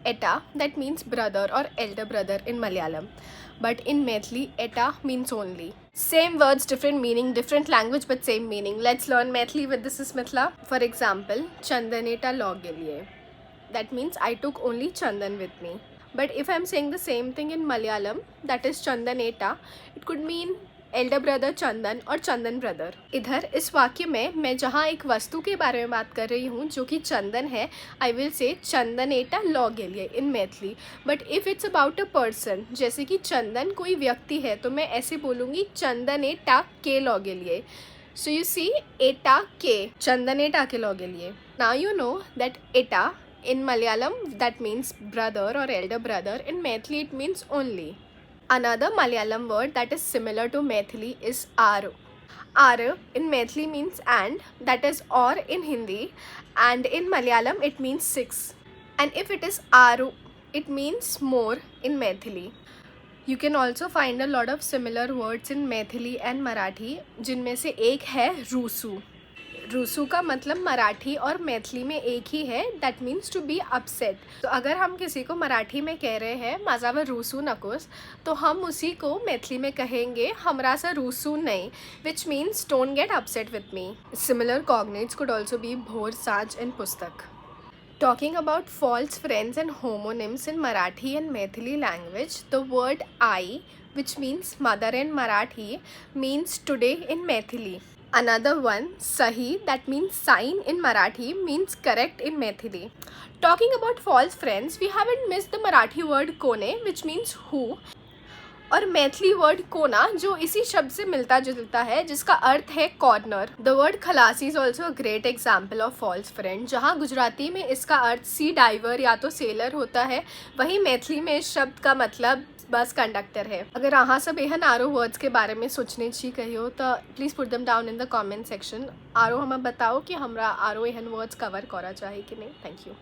eta, that means brother or elder brother in Malayalam. But in Maithili, eta means only. Same words, different meaning, different language, but same meaning. Let's learn Maithili with this is Mithila. For example, Chandan eta log liye. That means I took only Chandan with me. But if I'm saying the same thing in Malayalam, that is Chandan eta, it could mean elder brother Chandan और Chandan brother. इधर इस वाक्य में मैं जहाँ एक वस्तु के बारे में बात कर रही हूँ जो कि चंदन है, आई विल से चंदन एटा लॉ गेलिए in Maithili. But if it's about a person, जैसे कि चंदन कोई व्यक्ति है, तो मैं ऐसे बोलूँगी चंदन एटा के लॉ गेलिए. सो यू सी, एटा के, चंदन एटा के लॉ गेलिए. Now you know that Etah in Malayalam that means brother or elder brother. In Maithili it means only. Another Malayalam word that is similar to Maithili is aru. Aru in Maithili means and, that is or in Hindi, and in Malayalam it means 6. And if it is aru, it means more in Maithili. You can also find a lot of similar words in Maithili and Marathi, जिनमें से एक है रूसू. रूसू का मतलब मराठी और मैथिली में एक ही है, that means to be upset. तो अगर हम किसी को मराठी में कह रहे हैं माझावर रूसू नकोस, तो हम उसी को मैथिली में कहेंगे हमरा सा रूसू नहीं, which means don't get upset with me. Similar cognates could also be bhor, साँझ एंड पुस्तक. Talking about false friends and homonyms in Marathi and Maithili language, the word I, which means mother in Marathi, means today in Maithili. Another one, sahi, that means sign in Marathi, means correct in Maithili. Talking about false friends, we haven't missed the Marathi word kone, which means who, और Maithili word कोना जो इसी शब्द से मिलता जुलता है, जिसका अर्थ है corner. The word khalasi is also a great example of false friend. जहाँ गुजराती में इसका अर्थ सी डाइवर या तो सेलर होता है, वहीं मैथिली में इस शब्द का मतलब बस कंडक्टर है. अगर अहाँ सब एहन आरो वर्ड्स के बारे में सोचने छी कहियो तो please put them down in the comment section. आरो हमें बताओ कि हमरा आरो एहन वर्ड्स कवर करा चाहे कि नहीं. Thank you.